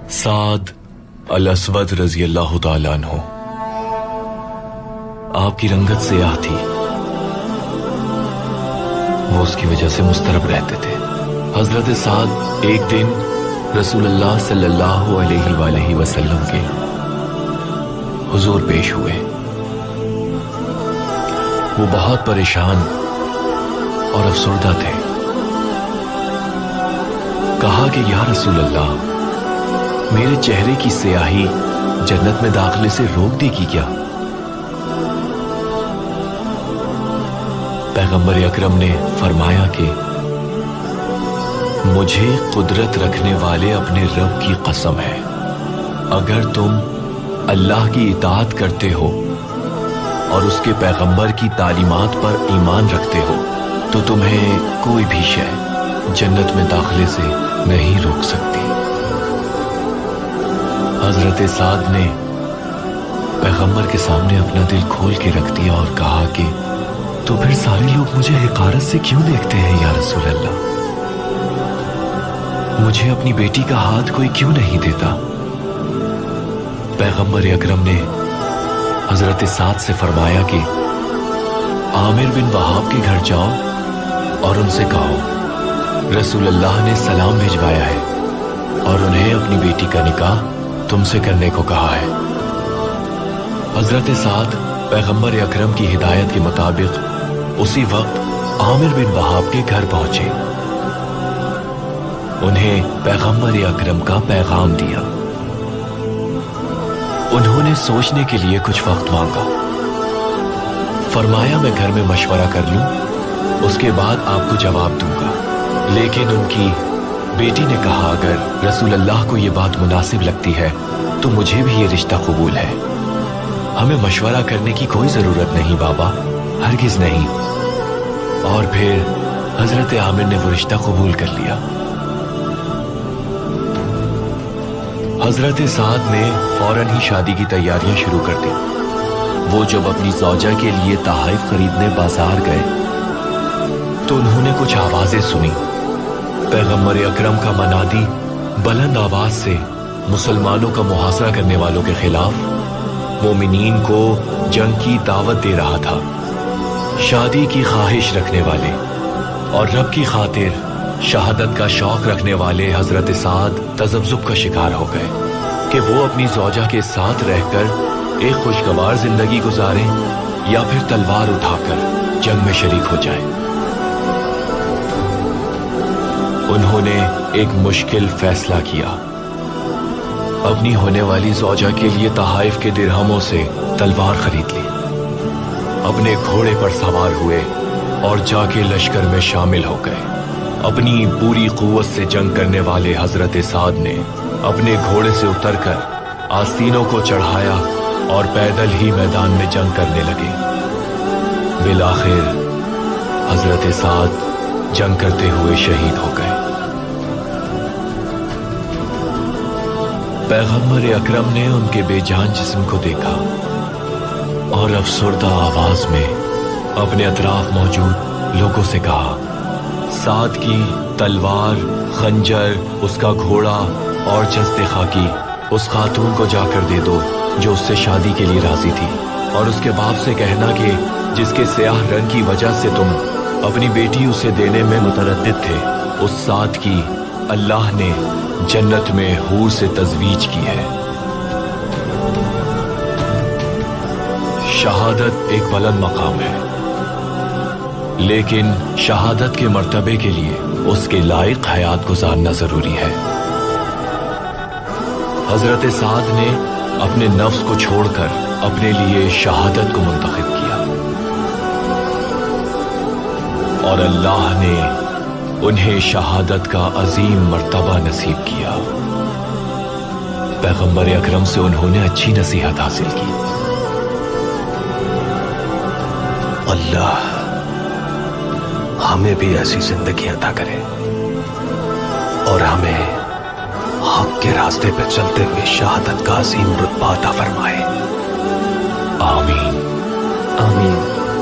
साद अल-अस्वद रजी अल्लाह ताला अन्हु, आपकी रंगत सियाह थी, वो उसकी वजह से मुस्तरब रहते थे। हजरत साद एक दिन रसूलुल्लाह सल्लल्लाहु अलैहि वसल्लम के हुजूर पेश हुए। वो बहुत परेशान और अफसरदा थे। कहा कि या रसूलल्लाह, मेरे चेहरे की स्याही जन्नत में दाखिले से रोक देगी क्या? पैगंबर अकरम ने फरमाया कि मुझे कुदरत रखने वाले अपने रब की कसम है, अगर तुम अल्लाह की इताअत करते हो और उसके पैगंबर की तालीमात पर ईमान रखते हो तो तुम्हें कोई भी शय जन्नत में दाखिले से नहीं रोक सकती। हजरत साद ने पैगंबर के सामने अपना दिल खोल के रख दिया और कहा कि तो फिर सारे लोग मुझे हिकारत से क्यों देखते हैं या रसूल अल्लाह? मुझे अपनी बेटी का हाथ कोई क्यों नहीं देता? पैगंबर अकरम ने हजरत साद से फरमाया कि आमिर बिन वहाब के घर जाओ और उनसे कहो रसूल अल्लाह ने सलाम भिजवाया है और उन्हें अपनी बेटी का निकाह तुमसे करने को कहा है। हजरत साद पैगंबर अकरम की हिदायत के मुताबिक उसी वक्त आमिर बिन वहाब के घर पहुंचे। उन्हें पैगंबर अकरम का पैगाम दिया। उन्होंने सोचने के लिए कुछ वक्त मांगा। फरमाया मैं घर में मशवरा कर लूं, उसके बाद आपको जवाब दूंगा। लेकिन उनकी बेटी ने कहा अगर रसूल अल्लाह को ये बात मुनासिब लगती है तो मुझे भी ये रिश्ता कबूल है। हमें मशवरा करने की कोई जरूरत नहीं बाबा, हरगिज नहीं। और फिर हजरत आमिर ने वो रिश्ता कबूल कर लिया। हजरत साद ने फौरन ही शादी की तैयारियां शुरू कर दी। वो जब अपनी ज़ौजा के लिए तोहफे खरीदने बाजार गए तो उन्होंने कुछ आवाजें सुनी। पैगंबर अकरम का मनादी बुलंद आवाज से मुसलमानों का मुहासरा करने वालों के खिलाफ मोमिनीन को जंग की दावत दे रहा था। शादी की ख्वाहिश रखने वाले और रब की खातिर शहादत का शौक रखने वाले हजरत साद तजब्जुब का शिकार हो गए कि वो अपनी ज़ौजा के साथ रहकर एक खुशगवार जिंदगी गुजारें या फिर तलवार उठाकर जंग में शरीक हो जाएं। उन्होंने एक मुश्किल फैसला किया। अपनी होने वाली ज़ौजा के लिए तोहफे के दिरहमों से तलवार खरीद ली। अपने घोड़े पर सवार हुए और जाके लश्कर में शामिल हो गए। अपनी पूरी कुव्वत से जंग करने वाले हजरत साद ने अपने घोड़े से उतरकर आस्तीनों को चढ़ाया और पैदल ही मैदान में जंग करने लगे। बिलाखिर हजरत साद जंग करते हुए शहीद हो गए। पैगंबर अकरम ने उनके बेजान जिस्म को देखा और अफसरदा आवाज में अपने अतराफ मौजूद लोगों से कहा साद की तलवार, खंजर, उसका घोड़ा और जस्ते खाकी उस खातून को जाकर दे दो जो उससे शादी के लिए राजी थी, और उसके बाप से कहना कि जिसके स्याह रंग की वजह से तुम अपनी बेटी उसे देने में मुतरद्दिद थे, उस साद की अल्लाह ने जन्नत में हूर से तजवीज की है। शहादत एक बुलंद मकाम है, लेकिन शहादत के मर्तबे के लिए उसके लायक हयात गुजारना जरूरी है। हजरत साद ने अपने नफ्स को छोड़कर अपने लिए शहादत को मुंतखब किया और अल्लाह ने उन्हें शहादत का अजीम मर्तबा नसीब किया। पैगंबर अकरम से उन्होंने अच्छी नसीहत हासिल की। अल्लाह हमें भी ऐसी जिंदगी अता करे और हमें हक के रास्ते पे चलते हुए शहादत का अजीम रुतबा अता फरमाए। आमीन। आमीन।